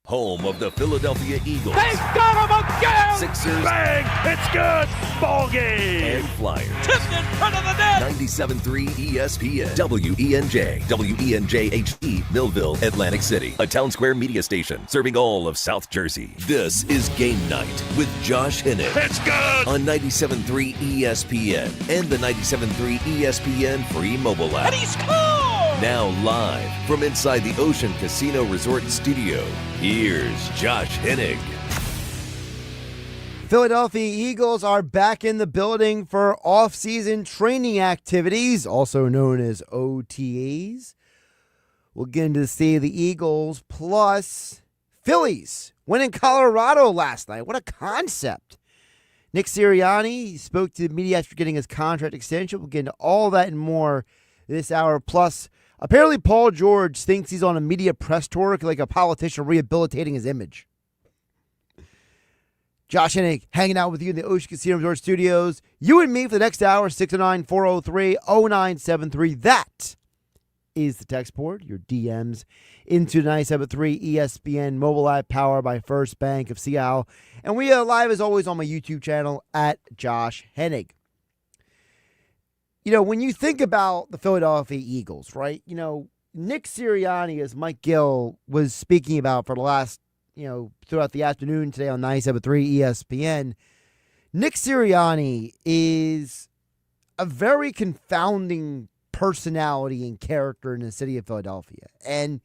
home of the Philadelphia Eagles. They got him again! Sixers. Bang! It's good! Ball game! And Flyers. Tipped in front of the net! 97.3 ESPN. WENJ. WENJ-HE, Millville, Atlantic City. A Town Square media station serving all of South Jersey. This is Game Night with Josh Hennick. It's good! On 97.3 ESPN and the 97.3 ESPN free mobile app. And he scored! Now live from inside the Ocean Casino Resort Studio, here's Josh Hennig. Philadelphia Eagles are back in the building for off-season training activities, also known as OTAs. We'll get into see the Eagles plus Phillies win in Colorado last night. What a concept. Nick Sirianni spoke to the media after getting his contract extension. We'll get into all that and more this hour. Plus, apparently Paul George thinks he's on a media press tour like a politician rehabilitating his image. Josh Hennig hanging out with you in the Ocean Casino Resort Studios. You and me for the next hour, 609-403-0973. That is the text board, your DMs into 97.3 ESPN mobile app powered by First Bank of Seattle. And we are live as always on my YouTube channel at Josh Hennig. You know, when you think about the Philadelphia Eagles, right? You know, Nick Sirianni, as Mike Gill was speaking about for the last, throughout the afternoon today on 97.3 ESPN, Nick Sirianni is a very confounding personality and character in the city of Philadelphia. And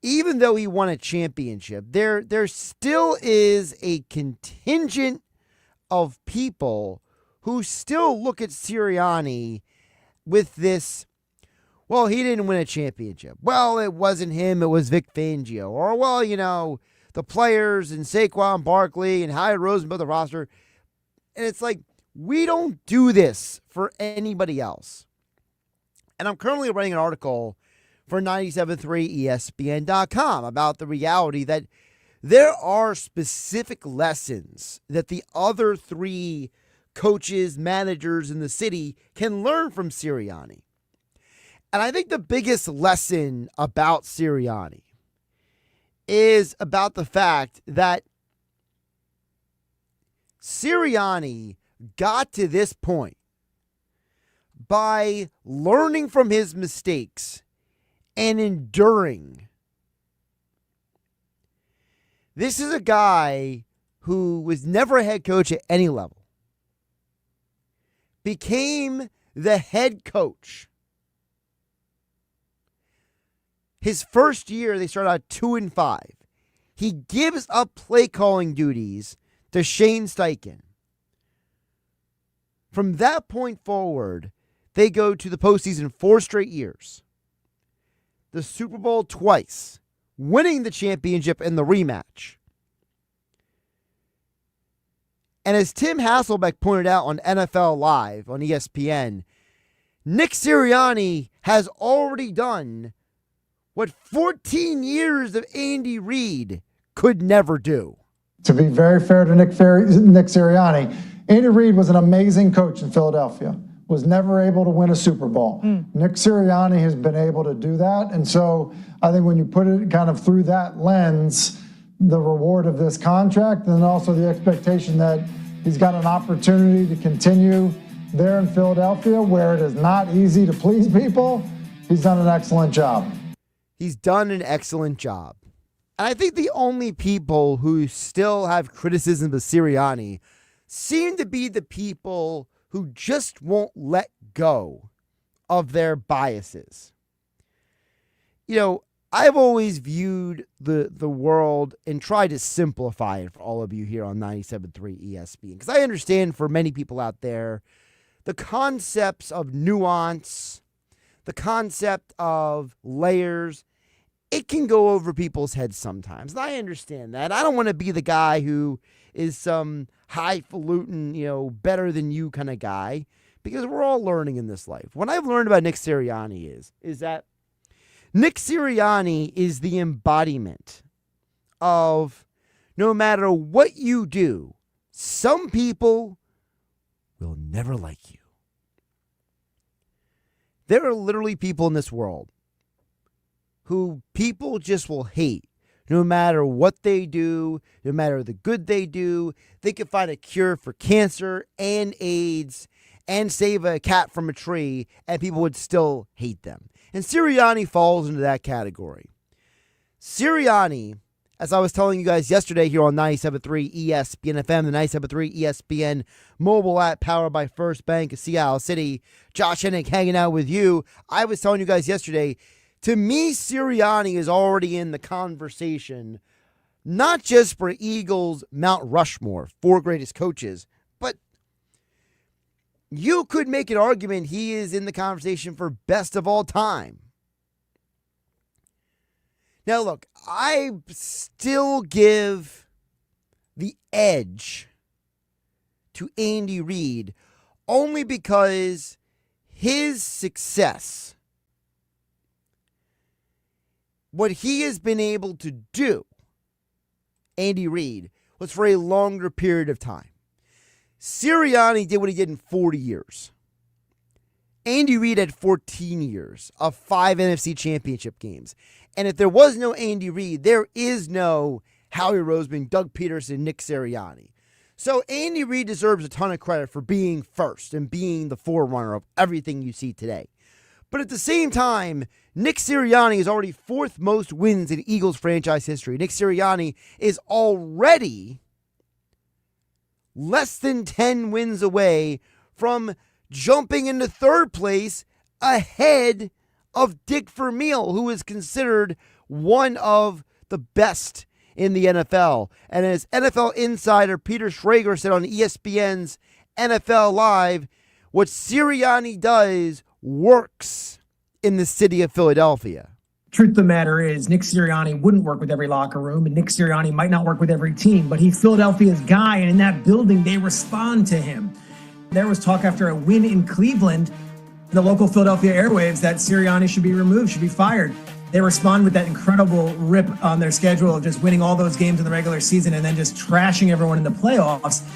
even though he won a championship, there still is a contingent of people who still look at Sirianni with this, well, he didn't win a championship. Well, it wasn't him, it was Vic Fangio. Or, well, the players and Saquon Barkley and Howard Rosen built the roster. And it's like, we don't do this for anybody else. And I'm currently writing an article for 973ESPN.com about the reality that there are specific lessons that the other three coaches, managers in the city can learn from Sirianni. And I think the biggest lesson about Sirianni is about the fact that Sirianni got to this point by learning from his mistakes and enduring. This is a guy who was never a head coach at any level. Became the head coach. His first year, they started out 2-5. He gives up play calling duties to Shane Steichen. From that point forward, they go to the postseason 4 straight years. The Super Bowl twice, winning the championship in the rematch. And as Tim Hasselbeck pointed out on NFL Live on ESPN, Nick Sirianni has already done what 14 years of Andy Reid could never do. To be very fair to Nick Sirianni, Andy Reid was an amazing coach in Philadelphia, was never able to win a Super Bowl. Nick Sirianni has been able to do that. And so I think when you put it kind of through that lens, the reward of this contract and also the expectation that he's got an opportunity to continue there in Philadelphia where it is not easy to please people, he's done an excellent job. He's done an excellent job. And I think the only people who still have criticism of Sirianni seem to be the people who just won't let go of their biases. I've always viewed the world and tried to simplify it for all of you here on 97.3 ESPN. Because I understand for many people out there, the concepts of nuance, the concept of layers, it can go over people's heads sometimes. And I understand that. I don't want to be the guy who is some highfalutin, better than you kind of guy, because we're all learning in this life. What I've learned about Nick Sirianni is that Nick Sirianni is the embodiment of no matter what you do, some people will never like you. There are literally people in this world who people just will hate no matter what they do, no matter the good they do, they could find a cure for cancer and AIDS and save a cat from a tree, and people would still hate them. And Sirianni falls into that category. Sirianni, as I was telling you guys yesterday here on 97.3 ESPN FM, the 97.3 ESPN mobile app powered by First Bank of Seattle City, Josh Hennick hanging out with you. I was telling you guys yesterday, to me, Sirianni is already in the conversation, not just for Eagles Mount Rushmore, 4 greatest coaches, but you could make an argument he is in the conversation for best of all time. Now, look, I still give the edge to Andy Reid only because his success, what he has been able to do, Andy Reid, was for a longer period of time. Sirianni did what he did in 40 years. Andy Reid had 14 years of 5 NFC championship games. And if there was no Andy Reid, there is no Howie Roseman, Doug Peterson, Nick Sirianni. So Andy Reid deserves a ton of credit for being first and being the forerunner of everything you see today. But at the same time, Nick Sirianni is already 4th most wins in Eagles franchise history. Nick Sirianni is already less than 10 wins away from jumping into 3rd place ahead of Dick Vermeil, who is considered one of the best in the NFL. And as NFL insider Peter Schrager said on ESPN's NFL Live, what Sirianni does works in the city of Philadelphia. Truth of the matter is, Nick Sirianni wouldn't work with every locker room, and Nick Sirianni might not work with every team, but he's Philadelphia's guy, and in that building, they respond to him. There was talk after a win in Cleveland, the local Philadelphia airwaves, that Sirianni should be removed, should be fired. They respond with that incredible rip on their schedule of just winning all those games in the regular season and then just trashing everyone in the playoffs.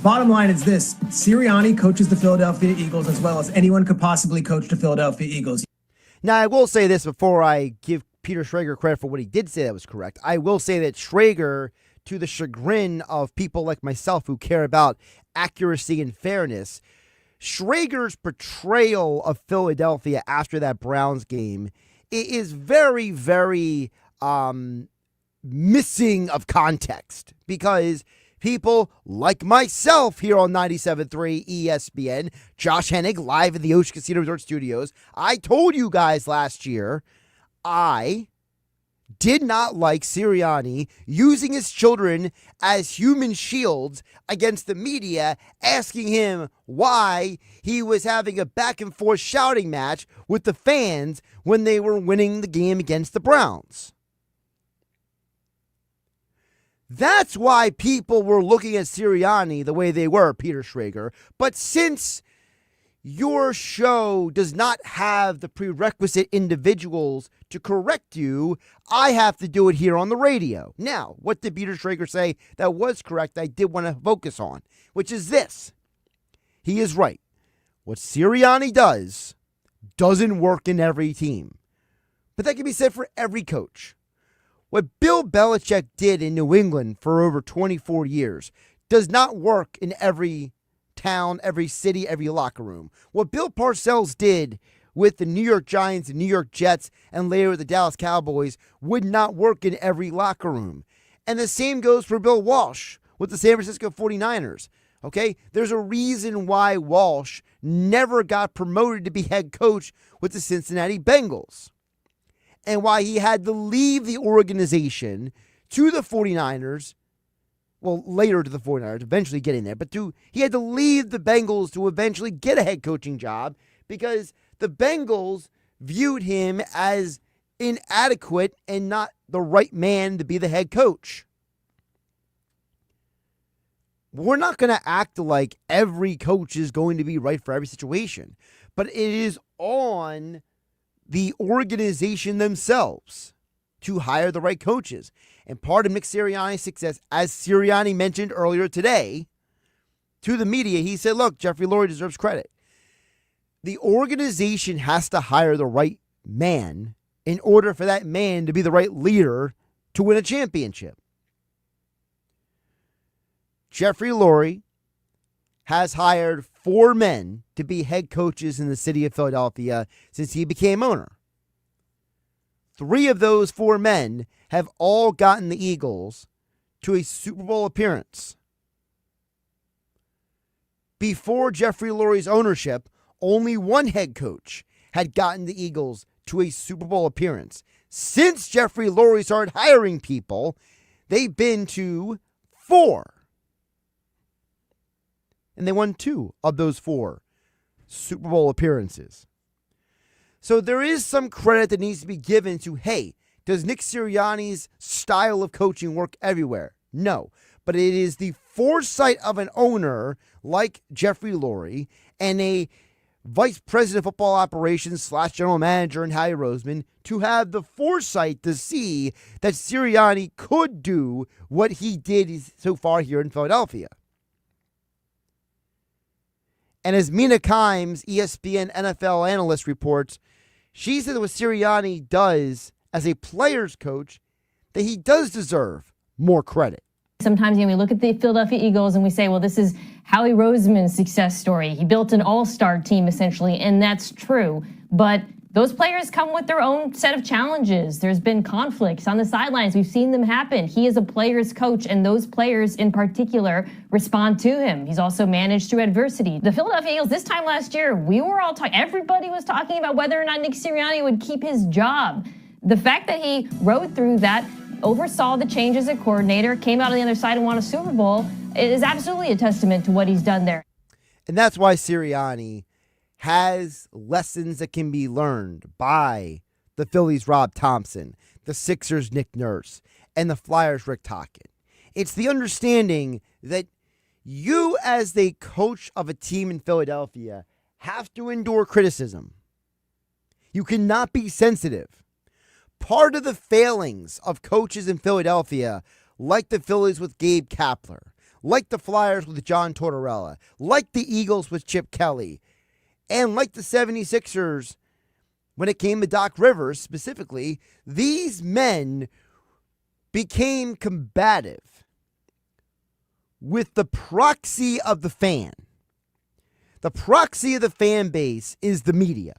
Bottom line is this: Sirianni coaches the Philadelphia Eagles as well as anyone could possibly coach the Philadelphia Eagles. Now, I will say this before I give Peter Schrager credit for what he did say that was correct. I will say that Schrager, to the chagrin of people like myself who care about accuracy and fairness, Schrager's portrayal of Philadelphia after that Browns game is very, very missing of context, because people like myself here on 97.3 ESPN, Josh Hennig, live in the Ocean Casino Resort Studios, I told you guys last year I did not like Sirianni using his children as human shields against the media, asking him why he was having a back-and-forth shouting match with the fans when they were winning the game against the Browns. That's why people were looking at Sirianni the way they were, Peter Schrager. But since your show does not have the prerequisite individuals to correct you, I have to do it here on the radio. Now, what did Peter Schrager say that was correct I did want to focus on, which is this. He is right. What Sirianni does doesn't work in every team. But that can be said for every coach. What Bill Belichick did in New England for over 24 years does not work in every town, every city, every locker room. What Bill Parcells did with the New York Giants and New York Jets and later with the Dallas Cowboys would not work in every locker room. And the same goes for Bill Walsh with the San Francisco 49ers. Okay? There's a reason why Walsh never got promoted to be head coach with the Cincinnati Bengals, and why he had to leave the organization to the 49ers, well, later to the 49ers, eventually getting there, but he had to leave the Bengals to eventually get a head coaching job because the Bengals viewed him as inadequate and not the right man to be the head coach. We're not going to act like every coach is going to be right for every situation, but it is on the organization themselves to hire the right coaches. And part of Nick Sirianni's success, as Sirianni mentioned earlier today, to the media, he said, look, Jeffrey Lurie deserves credit. The organization has to hire the right man in order for that man to be the right leader to win a championship. Jeffrey Lurie has hired 4 men to be head coaches in the city of Philadelphia since he became owner. 3 of those 4 men have all gotten the Eagles to a Super Bowl appearance. Before Jeffrey Lurie's ownership, only 1 head coach had gotten the Eagles to a Super Bowl appearance. Since Jeffrey Lurie started hiring people, they've been to 4. And they won 2 of those 4 Super Bowl appearances. So there is some credit that needs to be given to, hey, does Nick Sirianni's style of coaching work everywhere? No. But it is the foresight of an owner like Jeffrey Lurie and a vice president of football operations / general manager in Howie Roseman to have the foresight to see that Sirianni could do what he did so far here in Philadelphia. And as Mina Kimes, ESPN NFL analyst, reports, she said that what Sirianni does as a player's coach, that he does deserve more credit. Sometimes we look at the Philadelphia Eagles and we say, well, this is Howie Roseman's success story. He built an all-star team, essentially, and that's true. But those players come with their own set of challenges. There's been conflicts on the sidelines. We've seen them happen. He is a player's coach, and those players in particular respond to him. He's also managed through adversity. The Philadelphia Eagles, this time last year, we were all talking, everybody was talking about whether or not Nick Sirianni would keep his job. The fact that he rode through that, oversaw the changes at coordinator, came out on the other side and won a Super Bowl, is absolutely a testament to what he's done there. And that's why Sirianni has lessons that can be learned by the Phillies' Rob Thompson, the Sixers' Nick Nurse, and the Flyers' Rick Tocchet. It's the understanding that you, as the coach of a team in Philadelphia, have to endure criticism. You cannot be sensitive. Part of the failings of coaches in Philadelphia, like the Phillies with Gabe Kapler, like the Flyers with John Tortorella, like the Eagles with Chip Kelly, and like the 76ers when it came to Doc Rivers specifically, these men became combative with the proxy of the fan. The proxy of the fan base is the media.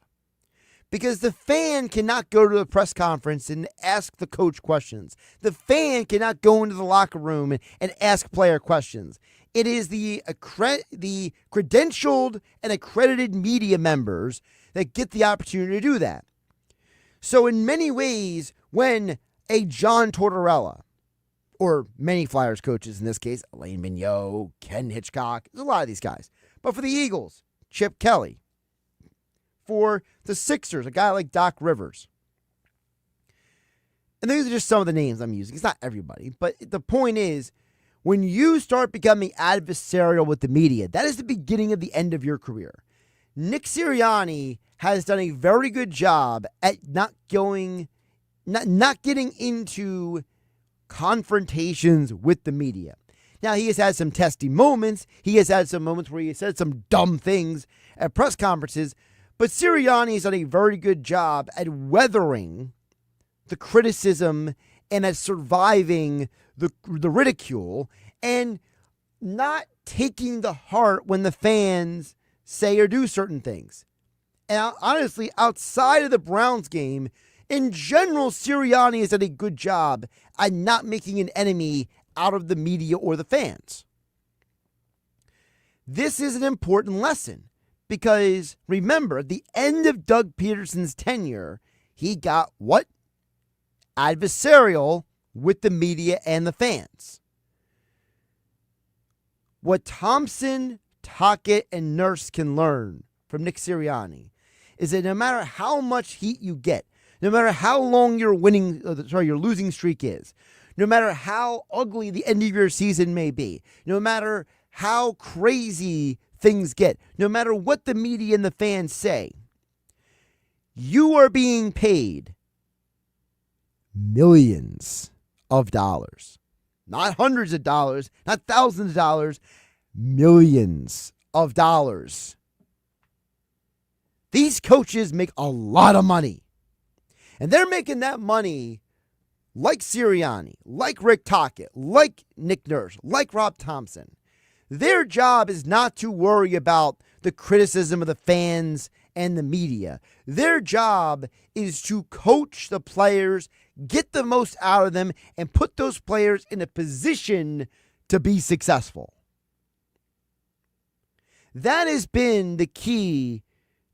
Because the fan cannot go to a press conference and ask the coach questions. The fan cannot go into the locker room and ask player questions. It is the credentialed and accredited media members that get the opportunity to do that. So in many ways, when a John Tortorella, or many Flyers coaches in this case, Elaine Mignot, Ken Hitchcock, there's a lot of these guys. But for the Eagles, Chip Kelly. For the Sixers, a guy like Doc Rivers. And these are just some of the names I'm using. It's not everybody. But the point is, when you start becoming adversarial with the media, that is the beginning of the end of your career. Nick Sirianni has done a very good job at not getting into confrontations with the media. Now, he has had some testy moments. He has had some moments where he has said some dumb things at press conferences. But Sirianni has done a very good job at weathering the criticism and at surviving the ridicule and not taking the heart when the fans say or do certain things. And honestly, outside of the Browns game, in general, Sirianni has done a good job at not making an enemy out of the media or the fans. This is an important lesson. Because, remember, at the end of Doug Peterson's tenure, he got what? Adversarial with the media and the fans. What Thompson, Tocchet, and Nurse can learn from Nick Sirianni is that no matter how much heat you get, no matter how long your losing streak is, no matter how ugly the end of your season may be, no matter how crazy things get, no matter what the media and the fans say, you are being paid millions of dollars. Not hundreds of dollars, not thousands of dollars, millions of dollars. These coaches make a lot of money. And they're making that money like Sirianni, like Rick Tocchet, like Nick Nurse, like Rob Thompson, their job is not to worry about the criticism of the fans and the media. Their job is to coach the players, get the most out of them, and put those players in a position to be successful. That has been the key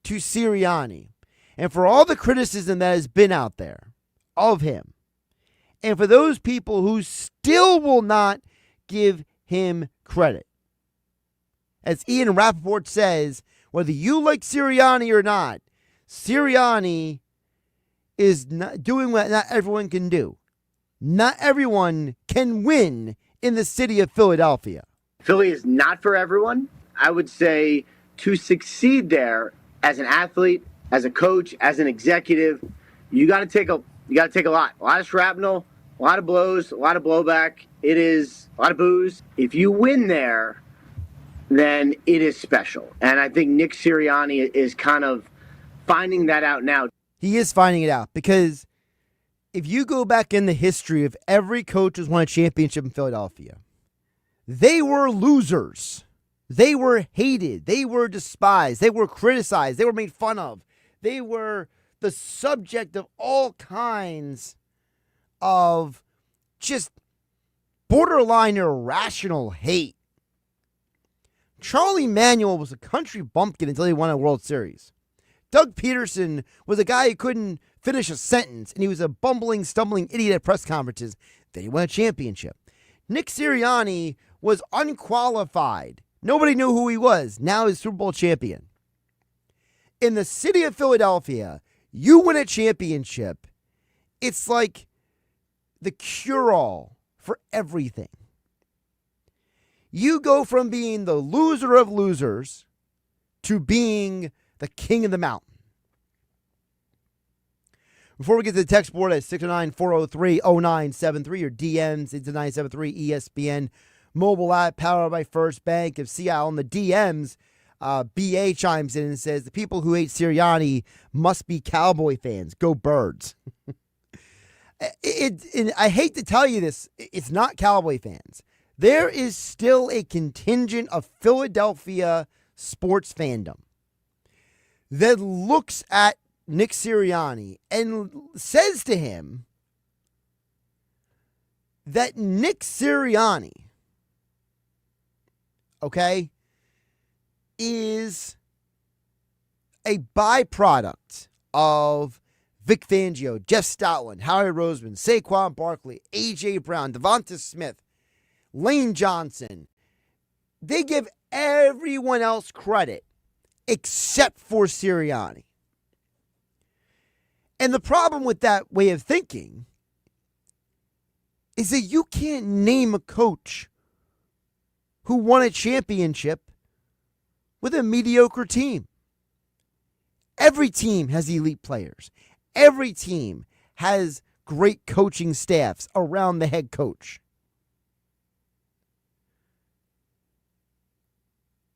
to Sirianni. And for all the criticism that has been out there of him, and for those people who still will not give him credit, as Ian Rappaport says, whether you like Sirianni or not, Sirianni is not doing what not everyone can do. Not everyone can win in the city of Philadelphia. Philly is not for everyone. I would say to succeed there as an athlete, as a coach, as an executive, you got to take a lot of shrapnel, a lot of blows, a lot of blowback. It is a lot of boos. If you win there, then it is special. And I think Nick Sirianni is kind of finding that out now. He is finding it out because if you go back in the history of every coach who's won a championship in Philadelphia, they were losers. They were hated. They were despised. They were criticized. They were made fun of. They were the subject of all kinds of just borderline irrational hate. Charlie Manuel was a country bumpkin until he won a World Series. Doug Peterson was a guy who couldn't finish a sentence, and he was a bumbling, stumbling idiot at press conferences. Then he won a championship. Nick Sirianni was unqualified. Nobody knew who he was. Now he's Super Bowl champion. In the city of Philadelphia, you win a championship. It's like the cure-all for everything. You go from being the loser of losers to being the king of the mountain. Before we get to the text board at 609-403-0973 or DMs into 973 ESPN mobile app powered by First Bank of Seattle. And the DMs, BA chimes in and says, the people who hate Sirianni must be Cowboy fans. Go Birds. I hate to tell you this, it's not Cowboy fans. There is still a contingent of Philadelphia sports fandom that looks at Nick Sirianni and says to him that Nick Sirianni, okay, is a byproduct of Vic Fangio, Jeff Stoutland, Howie Roseman, Saquon Barkley, A.J. Brown, Devonta Smith, Lane Johnson. They give everyone else credit except for Sirianni. And the problem with that way of thinking is that you can't name a coach who won a championship with a mediocre team. Every team has elite players. Every team has great coaching staffs around the head coach.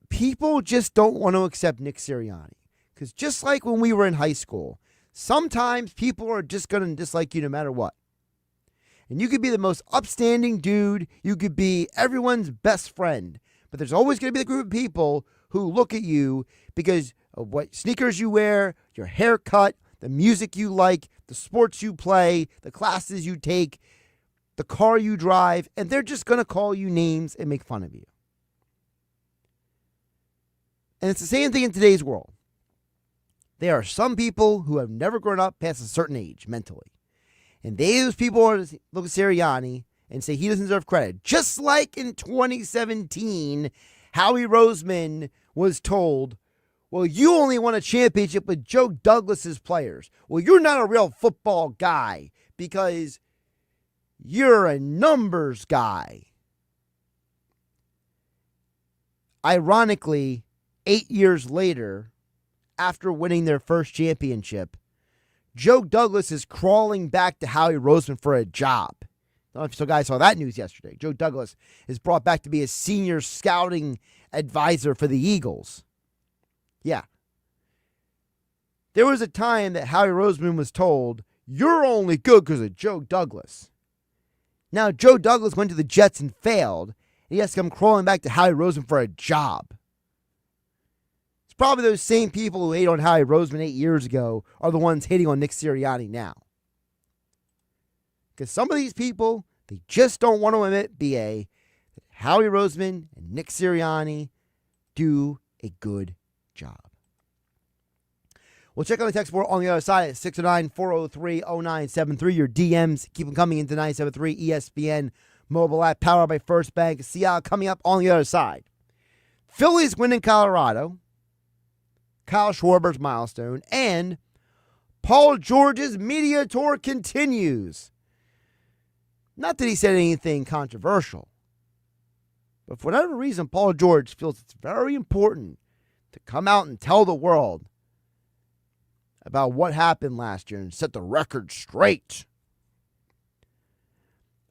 People just don't want to accept Nick Sirianni. Because just like when we were in high school, sometimes people are just going to dislike you no matter what. And you could be the most upstanding dude. You could be everyone's best friend. But there's always going to be the group of people who look at you because of what sneakers you wear, your haircut, the music you like, the sports you play, the classes you take, the car you drive, and they're just going to call you names and make fun of you. And it's the same thing in today's world. There are some people who have never grown up past a certain age mentally. And those people look at Sirianni and say he doesn't deserve credit. Just like in 2017, Howie Roseman was told, well, you only won a championship with Joe Douglas's players. Well, you're not a real football guy because you're a numbers guy. Ironically, 8 years later, after winning their first championship, Joe Douglas is crawling back to Howie Roseman for a job. I don't know if you guys saw that news yesterday. Joe Douglas is brought back to be a senior scouting advisor for the Eagles. Yeah. There was a time that Howie Roseman was told, you're only good because of Joe Douglas. Now, Joe Douglas went to the Jets and failed, and he has to come crawling back to Howie Roseman for a job. It's probably those same people who hate on Howie Roseman 8 years ago are the ones hating on Nick Sirianni now. Because some of these people, they just don't want to admit, BA, that Howie Roseman and Nick Sirianni do a good job. We'll check on the text board on the other side at 609-403-0973. Your DMs, keep them coming into 973 ESPN mobile app, powered by First Bank. Seattle coming up on the other side. Phillies win in Colorado. Kyle Schwarber's milestone. And Paul George's media tour continues. Not that he said anything controversial, but for whatever reason, Paul George feels it's very important to come out and tell the world about what happened last year and set the record straight.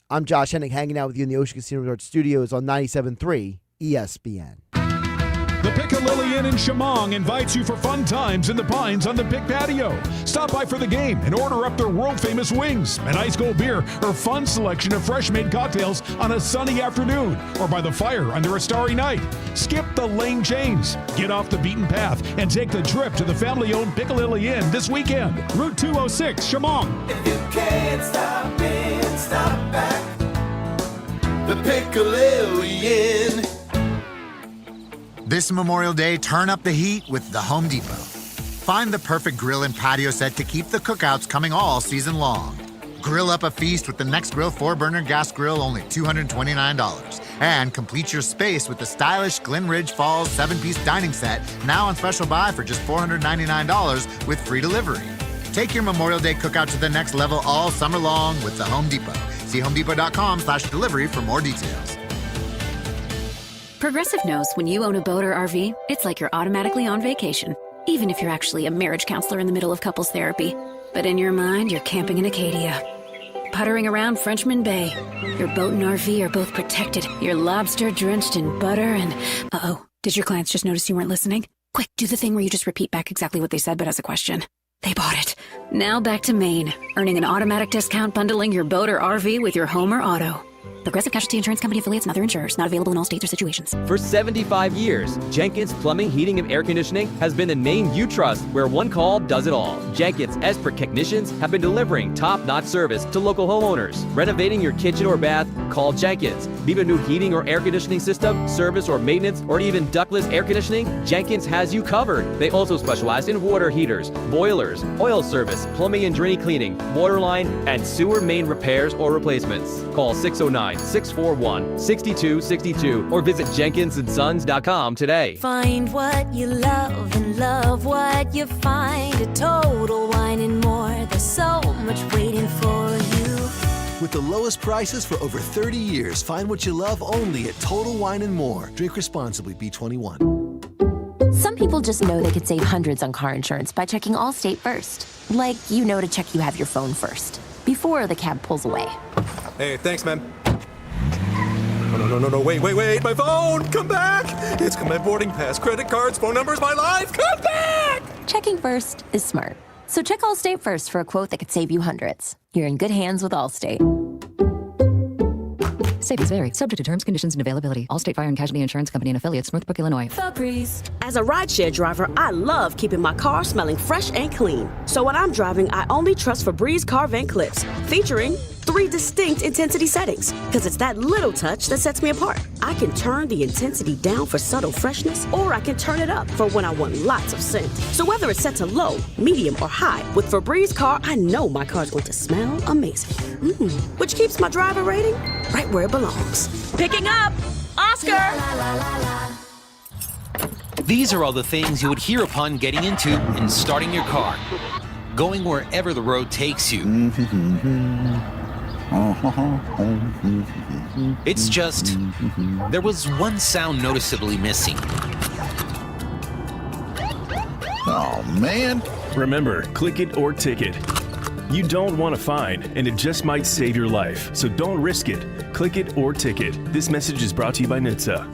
I'm Josh Hennig, hanging out with you in the Ocean Casino Resort Studios on 97.3 ESPN. The Piccalilli Inn in Shamong invites you for fun times in the Pines on the Pic Patio. Stop by for the game and order up their world-famous wings, an ice cold beer, or fun selection of fresh-made cocktails on a sunny afternoon or by the fire under a starry night. Skip the lane change. Get off the beaten path and take the trip to the family-owned Piccalilli Inn this weekend. Route 206, Shamong. If you can't stop in, stop back. The Piccalilli Inn. This Memorial Day, turn up the heat with the Home Depot. Find the perfect grill and patio set to keep the cookouts coming all season long. Grill up a feast with the Next Grill 4-burner gas grill, only $229. And complete your space with the stylish Glen Ridge Falls 7-piece dining set, now on special buy for just $499 with free delivery. Take your Memorial Day cookout to the next level all summer long with the Home Depot. See homedepot.com/delivery for more details. Progressive knows when you own a boat or RV, it's like you're automatically on vacation, even if you're actually a marriage counselor in the middle of couples therapy. But in your mind, you're camping in Acadia, puttering around Frenchman Bay. Your boat and RV are both protected. You're lobster-drenched in butter and... Uh-oh, did your clients just notice you weren't listening? Quick, do the thing where you just repeat back exactly what they said, but as a question. They bought it. Now back to Maine, earning an automatic discount bundling your boat or RV with your home or auto. Progressive Casualty Insurance Company affiliates and other insurers. Not available in all states or situations. For 75 years, Jenkins Plumbing, Heating, and Air Conditioning has been the name you trust, where one call does it all. Jenkins expert technicians have been delivering top-notch service to local homeowners. Renovating your kitchen or bath? Call Jenkins. Need a new heating or air conditioning system, service or maintenance, or even ductless air conditioning? Jenkins has you covered. They also specialize in water heaters, boilers, oil service, plumbing and drain cleaning, water line, and sewer main repairs or replacements. Call 609-641-6262 or visit jenkinsandsons.com today. Find what you love and love what you find at Total Wine and More. There's so much waiting for you. With the lowest prices for over 30 years, find what you love only at Total Wine and More. Drink responsibly, B21. Some people just know they could save hundreds on car insurance by checking Allstate first. Like, you know, to check you have your phone first, before the cab pulls away. Hey, thanks, man. No, wait, my phone! Come back! It's got my boarding pass, credit cards, phone numbers, my life! Come back! Checking first is smart. So check Allstate first for a quote that could save you hundreds. You're in good hands with Allstate. Savings vary. Subject to terms, conditions, and availability. Allstate Fire and Casualty Insurance Company and affiliates, Northbrook, Illinois. Febreze. As a rideshare driver, I love keeping my car smelling fresh and clean. So when I'm driving, I only trust Febreze car vent clips, featuring 3 distinct intensity settings, because it's that little touch that sets me apart. I can turn the intensity down for subtle freshness, or I can turn it up for when I want lots of scent. So whether it's set to low, medium, or high, with Febreze car, I know my car's going to smell amazing. Which keeps my driver rating right where it belongs. Picking up! Oscar! These are all the things you would hear upon getting into and starting your car. Going wherever the road takes you. It's just, there was one sound noticeably missing. Oh, man. Remember, click it or ticket. You don't want a fine, and it just might save your life. So don't risk it. Click it or ticket. This message is brought to you by NHTSA.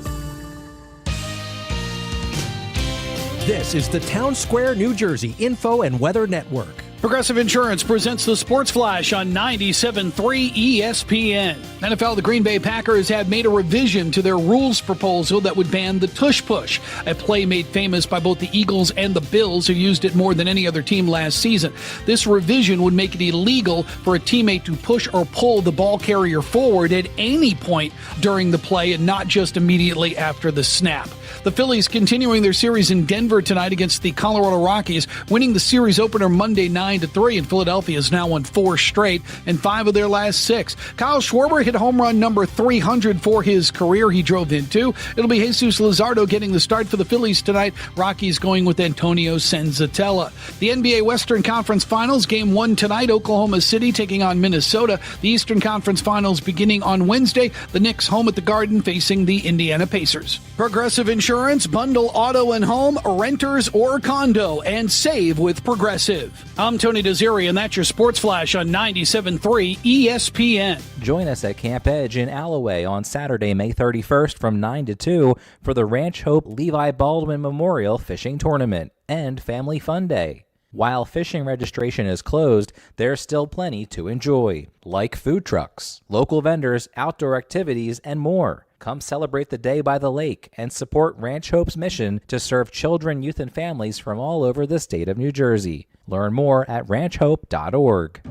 This is the Town Square, New Jersey Info and Weather Network. Progressive Insurance presents the Sports Flash on 97.3 ESPN. NFL, the Green Bay Packers had made a revision to their rules proposal that would ban the tush push, a play made famous by both the Eagles and the Bills, who used it more than any other team last season. This revision would make it illegal for a teammate to push or pull the ball carrier forward at any point during the play and not just immediately after the snap. The Phillies continuing their series in Denver tonight against the Colorado Rockies, winning the series opener Monday 9-3, and Philadelphia has now won 4 straight and 5 of their last 6. Kyle Schwarber hit home run number 300 for his career. He drove in 2. It'll be Jesus Luzardo getting the start for the Phillies tonight. Rockies going with Antonio Senzatella. The NBA Western Conference Finals, Game 1 tonight, Oklahoma City taking on Minnesota. The Eastern Conference Finals beginning on Wednesday. The Knicks home at the Garden facing the Indiana Pacers. Progressive Insurance, bundle auto and home, renters or condo, and save with Progressive. I'm Tony Desiri, and that's your Sports Flash on 97.3 ESPN. Join us at Camp Edge in Alloway on Saturday, May 31st from 9 to 2 for the Ranch Hope Levi Baldwin Memorial Fishing Tournament and Family Fun Day. While fishing registration is closed, there's still plenty to enjoy, like food trucks, local vendors, outdoor activities, and more. Come celebrate the day by the lake and support Ranch Hope's mission to serve children, youth, and families from all over the state of New Jersey. Learn more at ranchhope.org.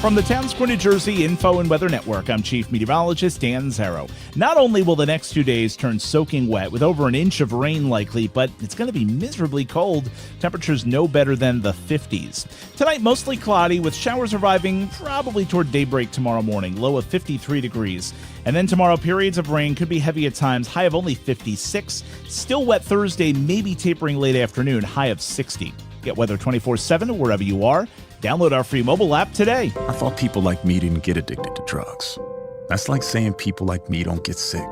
From the Town Square, New Jersey Info and Weather Network, I'm Chief Meteorologist Dan Zero. Not only will the next 2 days turn soaking wet with over an inch of rain likely, but it's going to be miserably cold. Temperatures no better than the 50s. Tonight, mostly cloudy with showers arriving probably toward daybreak tomorrow morning, low of 53 degrees. And then tomorrow, periods of rain could be heavy at times, high of only 56. Still wet Thursday, maybe tapering late afternoon, high of 60. Get weather 24/7 wherever you are. Download our free mobile app today. I thought people like me didn't get addicted to drugs. That's like saying people like me don't get sick.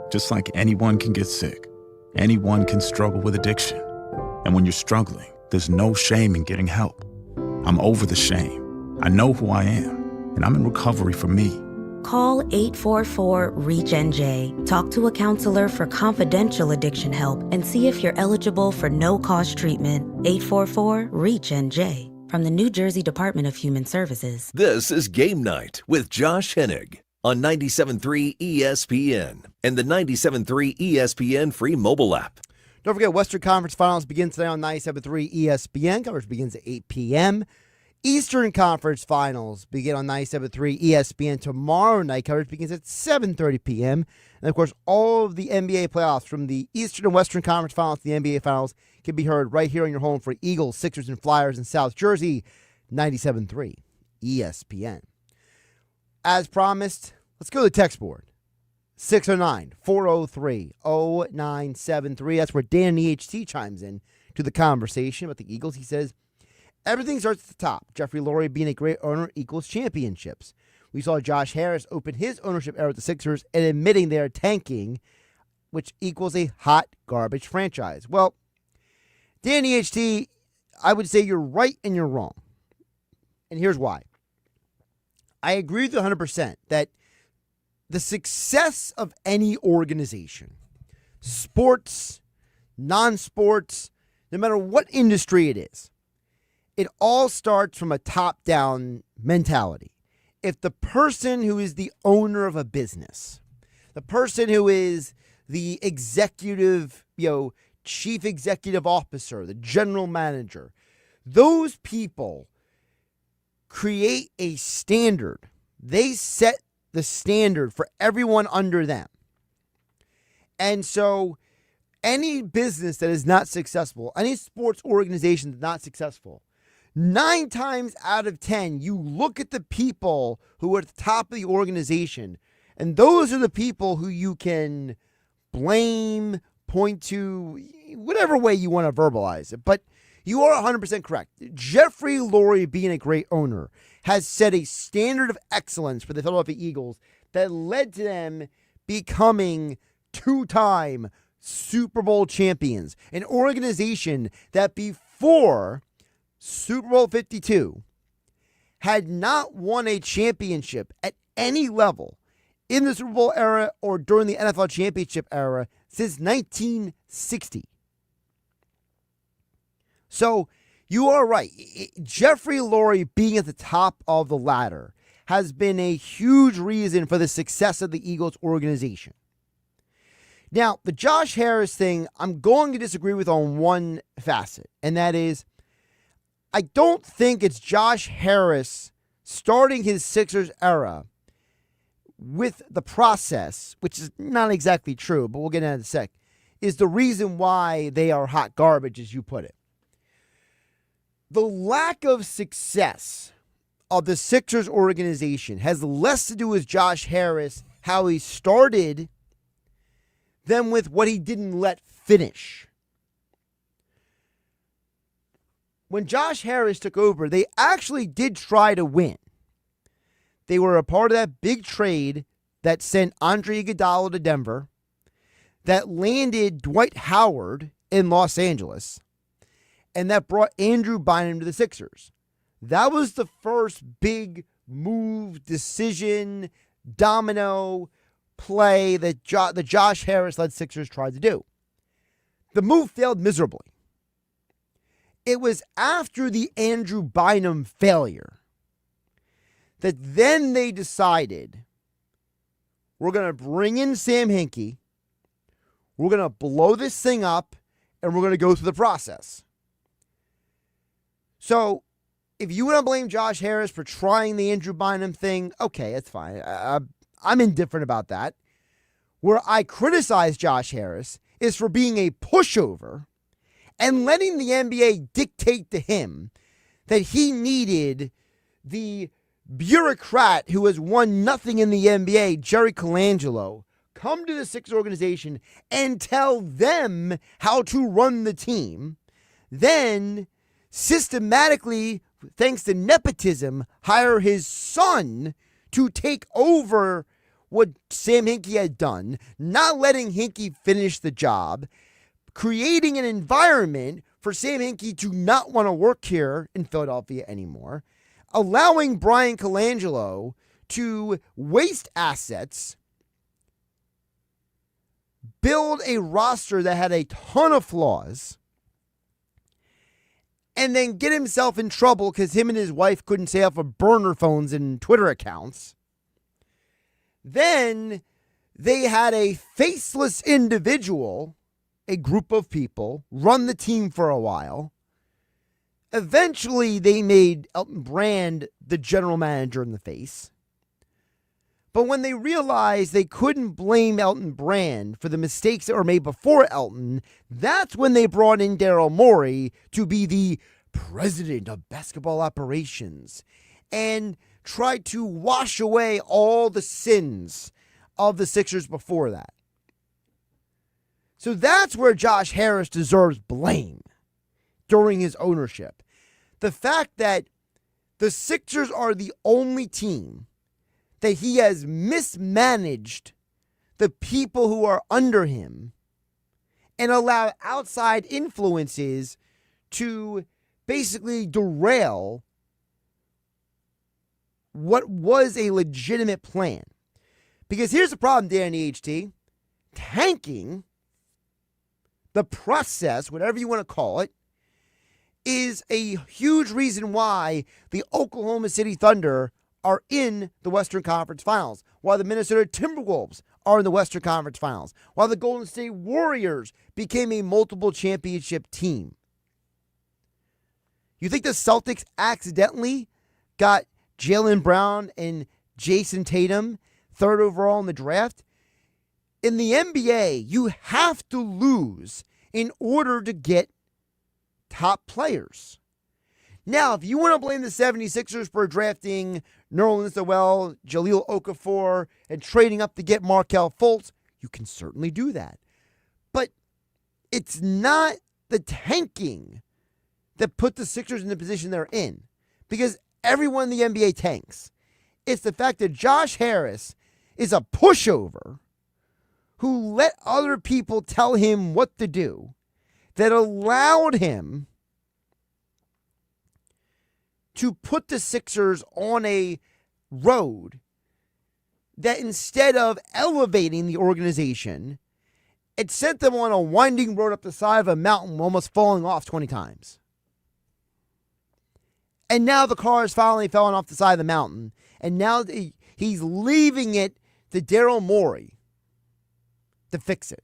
Just like anyone can get sick, anyone can struggle with addiction. And when you're struggling, there's no shame in getting help. I'm over the shame. I know who I am, and I'm in recovery for me. Call 844-REACH-NJ. Talk to a counselor for confidential addiction help and see if you're eligible for no-cost treatment. 844-REACH-NJ. From the New Jersey Department of Human Services. This is Game Night with Josh Hennig on 97.3 ESPN and the 97.3 ESPN free mobile app. Don't forget, Western Conference Finals begin today on 97.3 ESPN. Coverage begins at 8 p.m. Eastern Conference Finals begin on 97.3 ESPN tomorrow night. Coverage begins at 7:30 p.m. And, of course, all of the NBA playoffs from the Eastern and Western Conference Finals to the NBA Finals can be heard right here on your home for Eagles, Sixers, and Flyers in South Jersey, 97.3 ESPN. As promised, let's go to the text board. 609-403-0973. That's where Dan EHT chimes in to the conversation about the Eagles. He says, everything starts at the top. Jeffrey Lurie being a great owner equals championships. We saw Josh Harris open his ownership era with the Sixers and admitting they're tanking, which equals a hot garbage franchise. Well, Dan EHT, I would say you're right and you're wrong. And here's why. I agree with you 100% that the success of any organization, sports, non-sports, no matter what industry it is, it all starts from a top-down mentality. If the person who is the owner of a business, the person who is the executive, chief executive officer, the general manager, those people create a standard. They set the standard for everyone under them. And so any business that is not successful, any sports organization that's not successful, 9 times out of 10, you look at the people who are at the top of the organization, and those are the people who you can blame, point to, whatever way you want to verbalize it. But you are 100% correct. Jeffrey Lurie, being a great owner, has set a standard of excellence for the Philadelphia Eagles that led to them becoming 2-time Super Bowl champions. An organization that before Super Bowl 52 had not won a championship at any level in the Super Bowl era or during the NFL championship era since 1960. So You are right. Jeffrey Lurie being at the top of the ladder has been a huge reason for the success of the Eagles organization. Now, the Josh Harris thing, I'm going to disagree with on one facet, and that is I don't think it's Josh Harris starting his Sixers era with the process, which is not exactly true, but we'll get into that in a sec, is the reason why they are hot garbage, as you put it. The lack of success of the Sixers organization has less to do with Josh Harris, how he started, than with what he didn't let finish. When Josh Harris took over, they actually did try to win. They were a part of that big trade that sent Andre Iguodala to Denver, that landed Dwight Howard in Los Angeles, and that brought Andrew Bynum to the Sixers. That was the first big move, decision, domino play that the Josh Harris-led Sixers tried to do. The move failed miserably. It was after the Andrew Bynum failure that then they decided, we're going to bring in Sam Hinkie, we're going to blow this thing up, and we're going to go through the process. So, if you want to blame Josh Harris for trying the Andrew Bynum thing, okay, that's fine. I'm indifferent about that. Where I criticize Josh Harris is for being a pushover and letting the NBA dictate to him that he needed the bureaucrat who has won nothing in the NBA, Jerry Colangelo, come to the Sixers organization and tell them how to run the team, then systematically, thanks to nepotism, hire his son to take over what Sam Hinkie had done, not letting Hinkie finish the job, creating an environment for Sam Hinkie to not want to work here in Philadelphia anymore, allowing Brian Colangelo to waste assets, build a roster that had a ton of flaws, and then get himself in trouble because him and his wife couldn't stay off of burner phones and Twitter accounts. Then they had a faceless individual, a group of people, run the team for a while. Eventually, they made Elton Brand the general manager in the face. But when they realized they couldn't blame Elton Brand for the mistakes that were made before Elton, that's when they brought in Daryl Morey to be the president of basketball operations and tried to wash away all the sins of the Sixers before that. So that's where Josh Harris deserves blame during his ownership. The fact that the Sixers are the only team that he has mismanaged the people who are under him and allow outside influences to basically derail what was a legitimate plan. Because here's the problem, Danny HT. Tanking, the process, whatever you want to call it, is a huge reason why the Oklahoma City Thunder are in the Western Conference Finals, while the Minnesota Timberwolves are in the Western Conference Finals, while the Golden State Warriors became a multiple championship team. You think the Celtics accidentally got Jaylen Brown and Jason Tatum third overall in the draft? In the NBA, you have to lose in order to get top players. Now, if you want to blame the 76ers for drafting Nerlens Noel, Jahlil Okafor, and trading up to get Markelle Fultz, you can certainly do that. But it's not the tanking that put the Sixers in the position they're in, because everyone in the NBA tanks. It's the fact that Josh Harris is a pushover who let other people tell him what to do, that allowed him to put the Sixers on a road that, instead of elevating the organization, it sent them on a winding road up the side of a mountain, almost falling off 20 times. And now the car is finally falling off the side of the mountain. And now he's leaving it to Daryl Morey to fix it.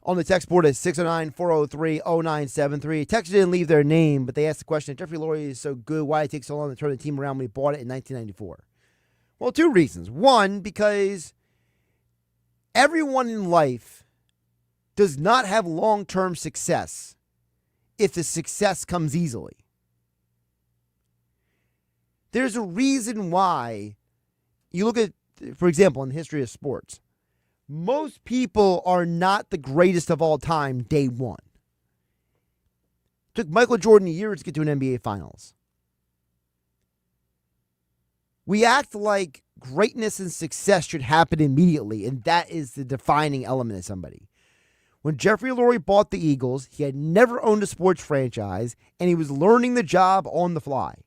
On the text board is 609-403-0973. Texter didn't leave their name, but they asked the question, if Jeffrey Lurie is so good, why did it take so long to turn the team around when he bought it in 1994? Well, two reasons. One, because everyone in life does not have long-term success if the success comes easily. There's a reason why you look at, for example, in the history of sports, most people are not the greatest of all time day one. It took Michael Jordan years to get to an NBA Finals. We act like greatness and success should happen immediately, and that is the defining element of somebody. When Jeffrey Lurie bought the Eagles, he had never owned a sports franchise, and he was learning the job on the fly.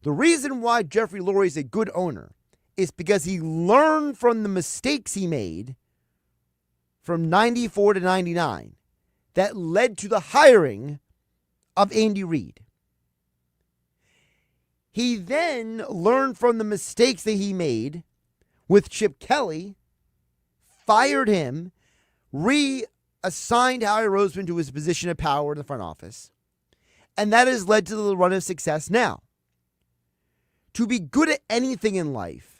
The reason why Jeffrey Lurie is a good owner is because he learned from the mistakes he made from 94 to 99 that led to the hiring of Andy Reid. He then learned from the mistakes that he made with Chip Kelly, fired him, reassigned Howie Roseman to his position of power in the front office, and that has led to the run of success now. To be good at anything in life,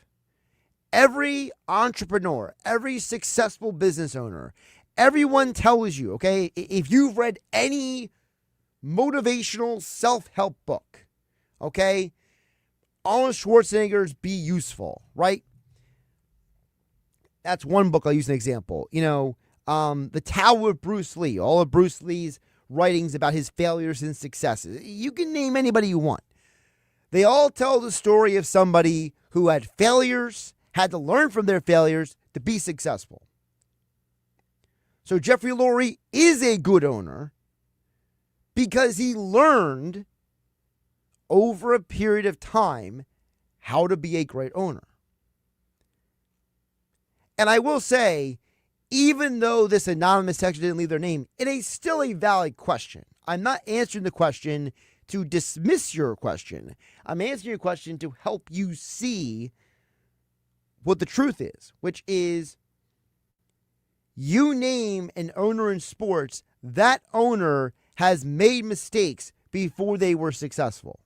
every entrepreneur, every successful business owner, everyone tells you, okay, if you've read any motivational self-help book, okay, Arnold Schwarzenegger's Be Useful, right? That's one book I'll use as an example. The Tao of Bruce Lee, all of Bruce Lee's writings about his failures and successes. You can name anybody you want. They all tell the story of somebody who had failures, had to learn from their failures to be successful. So Jeffrey Lurie is a good owner because he learned over a period of time how to be a great owner. And I will say, even though this anonymous texter didn't leave their name, it is still a valid question. I'm not answering the question to dismiss your question. I'm answering your question to help you see what the truth is, which is you name an owner in sports, that owner has made mistakes before they were successful.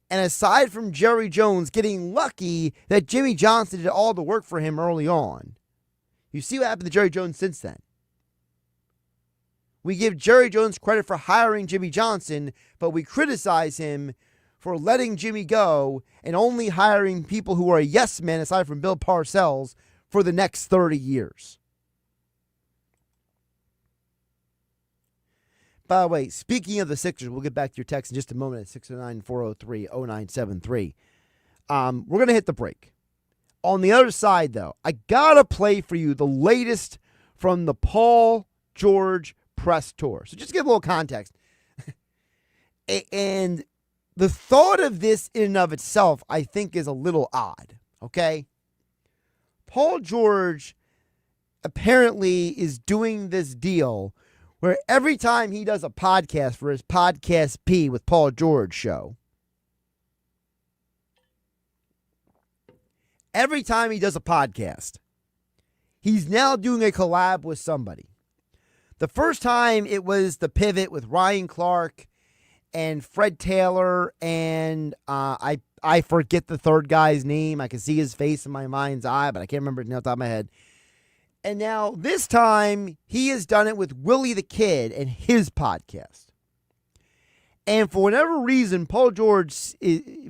And aside from Jerry Jones getting lucky that Jimmy Johnson did all the work for him early on, you see what happened to Jerry Jones since then. We give Jerry Jones credit for hiring Jimmy Johnson, but we criticize him for letting Jimmy go and only hiring people who are a yes men, aside from Bill Parcells, for the next 30 years. By the way, speaking of the Sixers, we'll get back to your text in just a moment at 609-403-0973. We're going to hit the break. On the other side, though, I got to play for you the latest from the Paul George press tour. So just to give a little context. And the thought of this in and of itself, I think, is a little odd, okay? Paul George apparently is doing this deal where every time he does a podcast for his Podcast P with Paul George show, every time he does a podcast, he's now doing a collab with somebody. The first time it was The Pivot with Ryan Clark and Fred Taylor, and I forget the third guy's name. I can see his face in my mind's eye, but I can't remember it off the top of my head. And now this time he has done it with Willie the Kid and his podcast. And for whatever reason, Paul George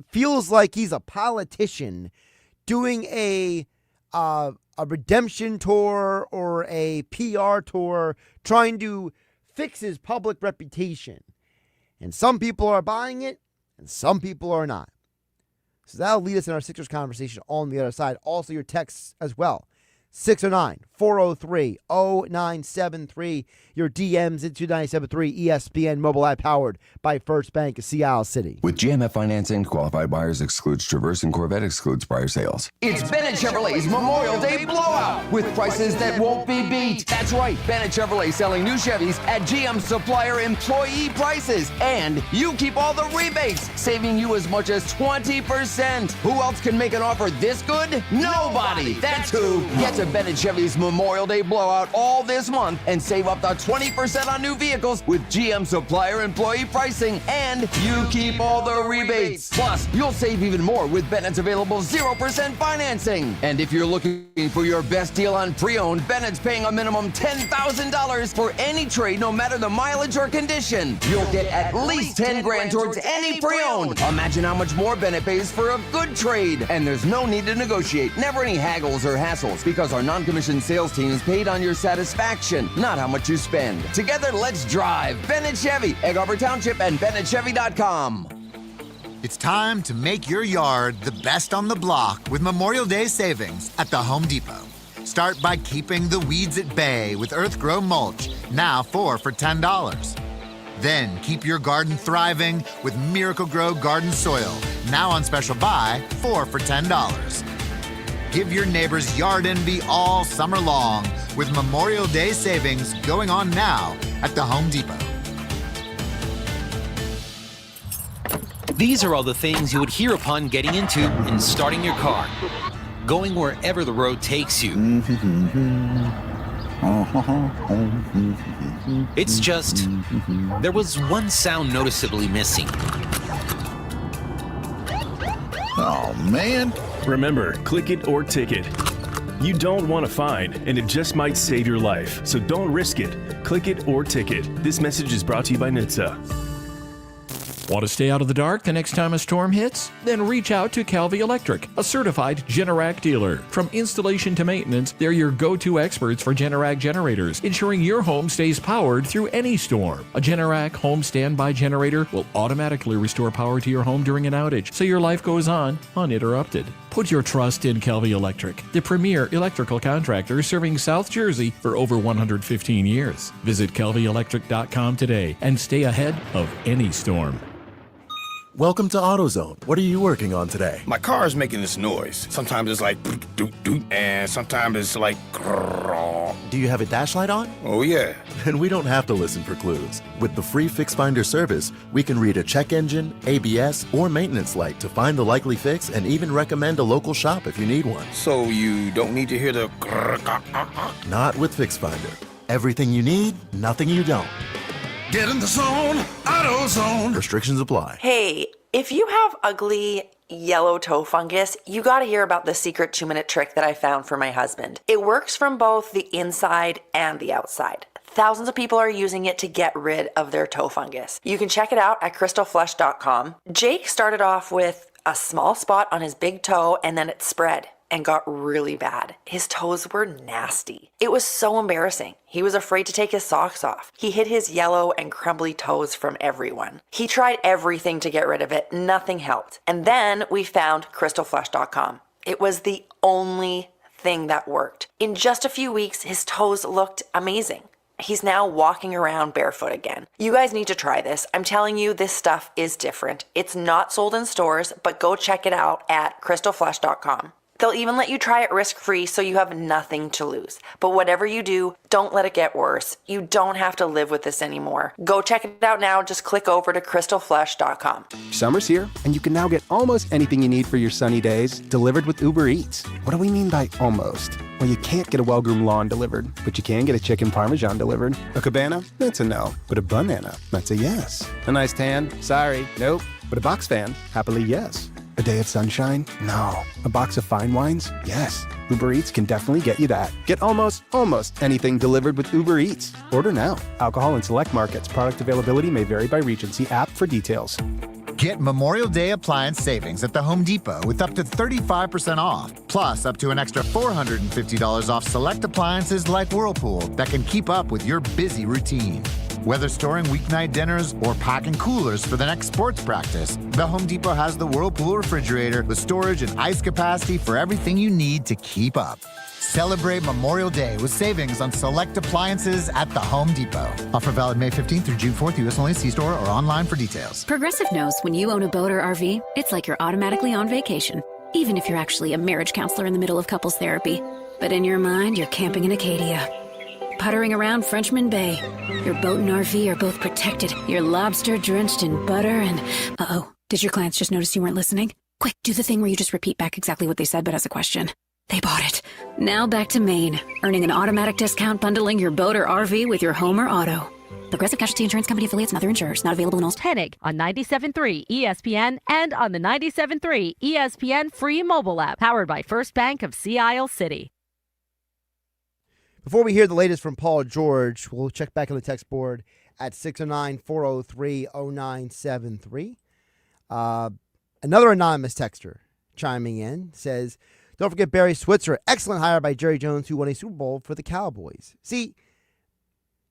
feels like he's a politician doing a redemption tour or a PR tour, trying to fix his public reputation. And some people are buying it, and some people are not. So that'll lead us in our Sixers conversation on the other side. Also, your texts as well. 403-0973. Your DMs into 97.3 ESPN mobile app powered by First Bank of Sea City. With GMF financing, qualified buyers excludes Traverse and Corvette excludes prior sales. It's Bennett Chevrolet's Memorial Day blowout with prices that won't be beat. That's right, Bennett Chevrolet selling new Chevys at GM supplier employee prices. And you keep all the rebates, saving you as much as 20%. Who else can make an offer this good? Nobody. That's who. Get to Bennett Chevy's Memorial Day blowout all this month and save up to 20% on new vehicles with GM supplier employee pricing, and you keep all the rebates. Plus, you'll save even more with Bennett's available 0% financing. And if you're looking for your best deal on pre-owned, Bennett's paying a minimum $10,000 for any trade, no matter the mileage or condition. You'll get at least 10 grand towards any pre-owned. Imagine how much more Bennett pays for a good trade. And there's no need to negotiate. Never any haggles or hassles, because our non-commissioned sales team is paid on your satisfaction, not how much you spend. Together, let's drive. Bennett Chevy, Egg Harbor Township, and BennettChevy.com. It's time to make your yard the best on the block with Memorial Day savings at the Home Depot. Start by keeping the weeds at bay with Earth Grow Mulch, now 4 for $10. Then keep your garden thriving with Miracle Grow Garden Soil, now on special buy, 4 for $10. Give your neighbors yard envy all summer long with Memorial Day savings going on now at the Home Depot. These are all the things you would hear upon getting into and starting your car. Going wherever the road takes you. It's just, there was one sound noticeably missing. Oh, man. Remember, click it or ticket. You don't want a fine, and it just might save your life. So don't risk it. Click it or ticket. This message is brought to you by NHTSA. Want to stay out of the dark the next time a storm hits? Then reach out to Calvi Electric, a certified Generac dealer. From installation to maintenance, they're your go-to experts for Generac generators, ensuring your home stays powered through any storm. A Generac home standby generator will automatically restore power to your home during an outage, so your life goes on uninterrupted. Put your trust in Calvi Electric, the premier electrical contractor serving South Jersey for over 115 years. Visit calvielectric.com today and stay ahead of any storm. Welcome to AutoZone. What are you working on today? My car is making this noise. Sometimes it's like doot doot, and sometimes it's like grrr. Do you have a dash light on? Oh yeah. Then we don't have to listen for clues. With the free Fix Finder service, we can read a check engine, ABS, or maintenance light to find the likely fix and even recommend a local shop if you need one. So you don't need to hear the grrr. Not with Fix Finder. Everything you need, nothing you don't. Get in the zone, AutoZone. Restrictions apply. Hey, if you have ugly yellow toe fungus, you gotta hear about the secret 2-minute trick that I found for my husband. It works from both the inside and the outside. Thousands of people are using it to get rid of their toe fungus. You can check it out at crystalflesh.com. Jake started off with a small spot on his big toe, and then it spread and got really bad. His toes were nasty. It was so embarrassing. He was afraid to take his socks off. He hid his yellow and crumbly toes from everyone. He tried everything to get rid of it. Nothing helped. And then we found crystalflesh.com. It was the only thing that worked. In just a few weeks, his toes looked amazing. He's now walking around barefoot again. You guys need to try this. I'm telling you, this stuff is different. It's not sold in stores, but go check it out at crystalflesh.com. They'll even let you try it risk-free, so you have nothing to lose. But whatever you do, don't let it get worse. You don't have to live with this anymore. Go check it out now. Just click over to crystalflesh.com. Summer's here, and you can now get almost anything you need for your sunny days delivered with Uber Eats. What do we mean by almost? Well, you can't get a well-groomed lawn delivered, but you can get a chicken parmesan delivered. A cabana? That's a no. But a banana? That's a yes. A nice tan? Sorry, nope. But a box fan? Happily, yes. A day of sunshine? No. A box of fine wines? Yes. Uber Eats can definitely get you that. Get almost anything delivered with Uber Eats. Order now. Alcohol in select markets. Product availability may vary by region. See app for details. Get Memorial Day appliance savings at the Home Depot with up to 35% off, plus up to an extra $450 off select appliances like Whirlpool that can keep up with your busy routine. Whether storing weeknight dinners or packing coolers for the next sports practice, the Home Depot has the Whirlpool refrigerator with storage and ice capacity for everything you need to keep up. Celebrate Memorial Day with savings on select appliances at the Home Depot. Offer valid May 15th through June 4th, U.S. only. See store or online for details. Progressive knows when you own a boat or RV, it's like you're automatically on vacation, even if you're actually a marriage counselor in the middle of couples therapy. But in your mind, you're camping in Acadia, puttering around Frenchman Bay. Your boat and RV are both protected. You're lobster drenched in butter and... Uh-oh, did your clients just notice you weren't listening? Quick, do the thing where you just repeat back exactly what they said but as a question. They bought it. Now back to Maine, earning an automatic discount bundling your boat or RV with your home or auto. Progressive Casualty Insurance Company affiliates and other insurers. Not available in all states. Hennig on 97.3 ESPN and on the 97.3 ESPN free mobile app, powered by First Bank of Sea Isle City. Before we hear the latest from Paul George, we'll check back on the text board at 609-403-0973. Another anonymous texter chiming in says, don't forget Barry Switzer, excellent hire by Jerry Jones, who won a Super Bowl for the Cowboys. See,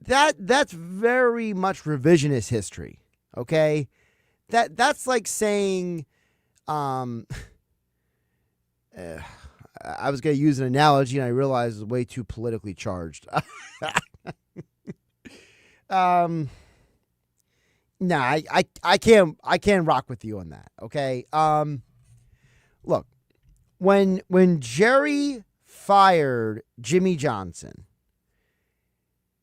that's very much revisionist history, okay? That's like saying, I was going to use an analogy, and I realized it was way too politically charged. No, I can't rock with you on that, okay? Look, when Jerry fired Jimmy Johnson,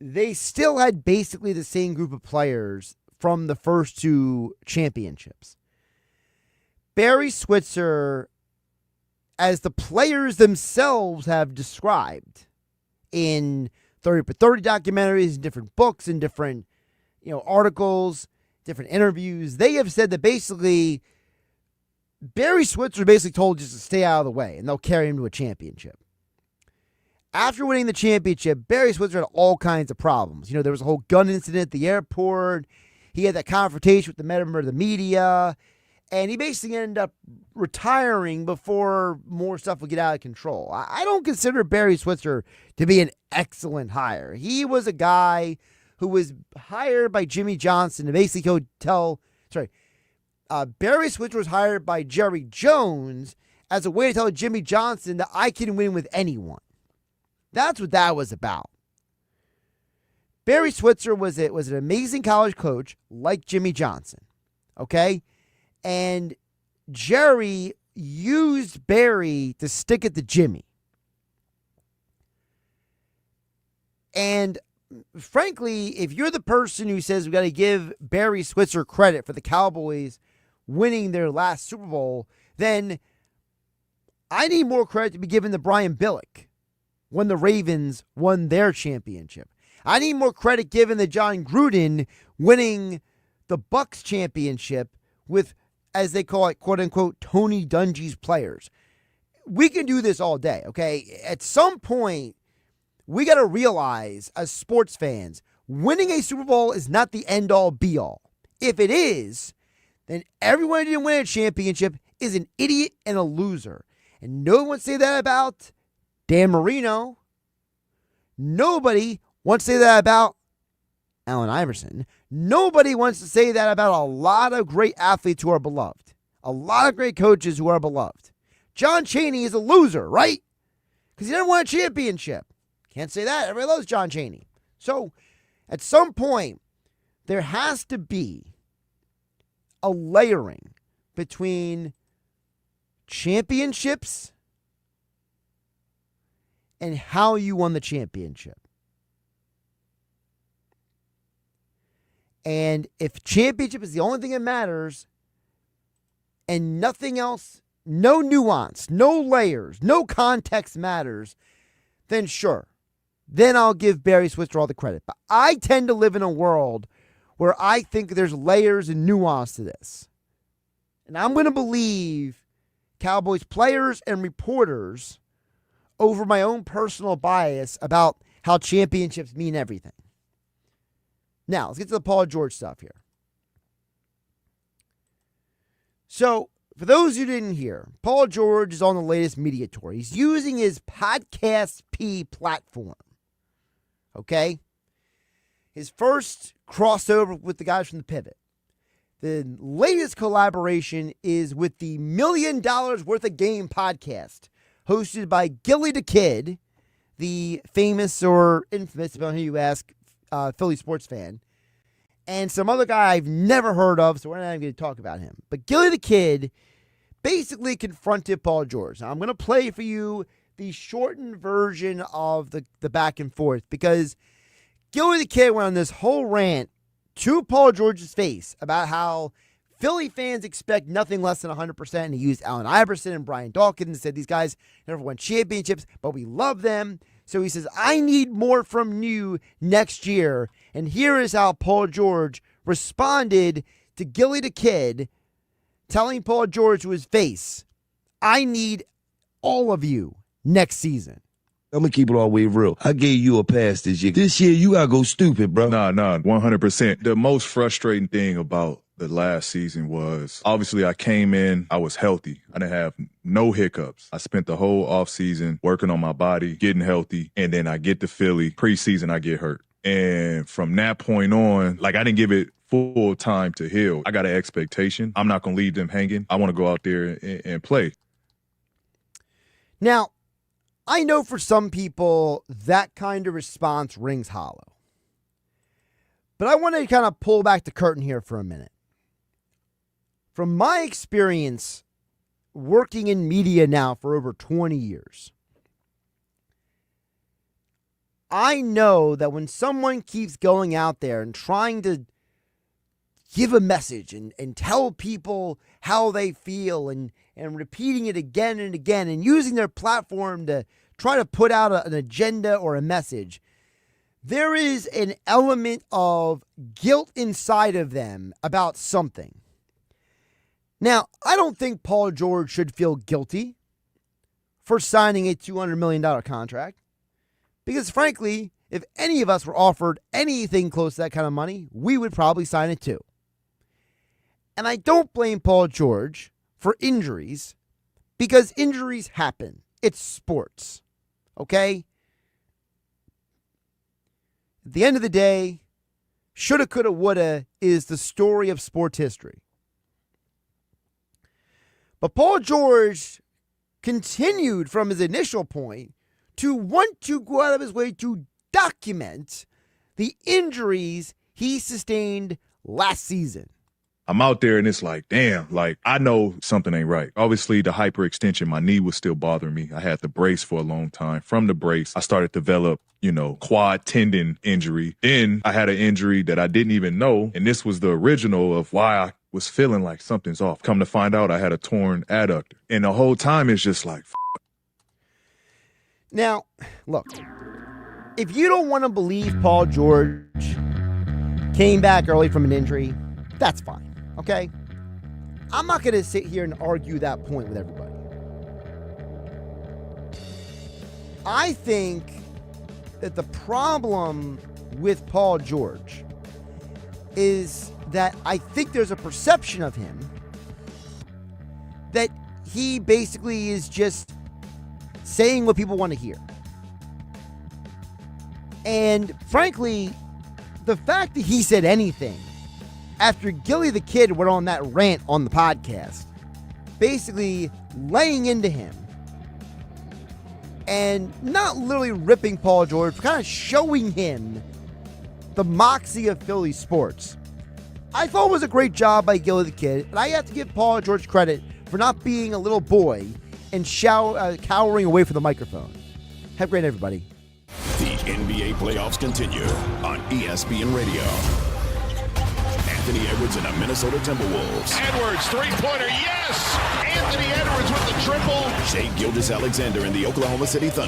they still had basically the same group of players from the first two championships. Barry Switzer, as the players themselves have described in 30 for 30 documentaries, different books, and different articles, different interviews, they have said that basically Barry Switzer basically told just to stay out of the way, and they'll carry him to a championship. After winning the championship, Barry Switzer had all kinds of problems. There was a whole gun incident at the airport. He had that confrontation with the member of the media, and he basically ended up retiring before more stuff would get out of control. I don't consider Barry Switzer to be an excellent hire. He was a guy who was hired by Jimmy Johnson to basically go Barry Switzer was hired by Jerry Jones as a way to tell Jimmy Johnson that I can win with anyone. That's what that was about. Barry Switzer was an amazing college coach like Jimmy Johnson, okay? And Jerry used Barry to stick it to Jimmy. And frankly, if you're the person who says we got to give Barry Switzer credit for the Cowboys winning their last Super Bowl, then I need more credit to be given to Brian Billick when the Ravens won their championship. I need more credit given to John Gruden winning the Bucs championship with, as they call it, quote unquote, Tony Dungy's players. We can do this all day, okay? At some point, we got to realize as sports fans, winning a Super Bowl is not the end all be all. If it is, then everyone who didn't win a championship is an idiot and a loser. And no one wants to say that about Dan Marino. Nobody wants to say that about Allen Iverson. Nobody wants to say that about a lot of great athletes who are beloved. A lot of great coaches who are beloved. John Chaney is a loser, right? Because he didn't win a championship. Can't say that. Everybody loves John Chaney. So at some point, there has to be a layering between championships and how you won the championship. And if championship is the only thing that matters and nothing else, no nuance, no layers, no context matters, then sure. Then I'll give Barry Switzer all the credit. But I tend to live in a world where I think there's layers and nuance to this. And I'm going to believe Cowboys players and reporters over my own personal bias about how championships mean everything. Now, let's get to the Paul George stuff here. So, for those who didn't hear, Paul George is on the latest media tour. He's using his Podcast P platform. Okay? His first crossover with the guys from The Pivot. The latest collaboration is with the $1 Million Worth of Game podcast, hosted by Gilly the Kid the famous or infamous, depending on who you ask, Philly sports fan, and some other guy I've never heard of, so we're not even going to talk about him. But Gilly the Kid basically confronted Paul George. Now, I'm going to play for you the shortened version of the back and forth, because Gilly the Kid went on this whole rant to Paul George's face about how Philly fans expect nothing less than 100%, and he used Allen Iverson and Brian Dawkins and said these guys never won championships, but we love them. So he says, I need more from you next year. And here is how Paul George responded to Gilly the Kid, telling Paul George to his face, I need all of you next season. I'm going to keep it all the way real. I gave you a pass this year. This year, you got to go stupid, bro. Nah, 100%. The most frustrating thing about the last season was, obviously, I came in, I was healthy. I didn't have no hiccups. I spent the whole offseason working on my body, getting healthy, and then I get to Philly. Preseason, I get hurt. And from that point on, like, I didn't give it full time to heal. I got an expectation. I'm not going to leave them hanging. I want to go out there and play. Now, I know for some people that kind of response rings hollow. But I want to kind of pull back the curtain here for a minute. From my experience working in media now for over 20 years, I know that when someone keeps going out there and trying to give a message and tell people how they feel and repeating it again and again and using their platform to try to put out an agenda or a message, there is an element of guilt inside of them about something. Now, I don't think Paul George should feel guilty for signing a $200 million contract, because frankly, if any of us were offered anything close to that kind of money, we would probably sign it too. And I don't blame Paul George for injuries, because injuries happen. It's sports, okay? At the end of the day, shoulda, coulda, woulda is the story of sports history. But Paul George continued from his initial point to want to go out of his way to document the injuries he sustained last season. I'm out there and it's like, damn, like, I know something ain't right. Obviously, the hyperextension, my knee was still bothering me. I had the brace for a long time. From the brace, I started to develop, quad tendon injury. Then I had an injury that I didn't even know. And this was the original of why I was feeling like something's off. Come to find out, I had a torn adductor. And the whole time it's just like, Now, look, if you don't want to believe Paul George came back early from an injury, that's fine. Okay? I'm not going to sit here and argue that point with everybody. I think that the problem with Paul George is that I think there's a perception of him that he basically is just saying what people want to hear. And frankly, the fact that he said anything after Gilly the Kid went on that rant on the podcast, basically laying into him and not literally ripping Paul George, kind of showing him the moxie of Philly sports, I thought was a great job by Gilly the Kid. And I have to give Paul George credit for not being a little boy and cowering away from the microphone. Have a great night, everybody. The NBA playoffs continue on ESPN Radio. Anthony Edwards and the Minnesota Timberwolves. Edwards, three-pointer, yes! Anthony Edwards with the triple. Shai Gilgeous-Alexander and the Oklahoma City Thunder.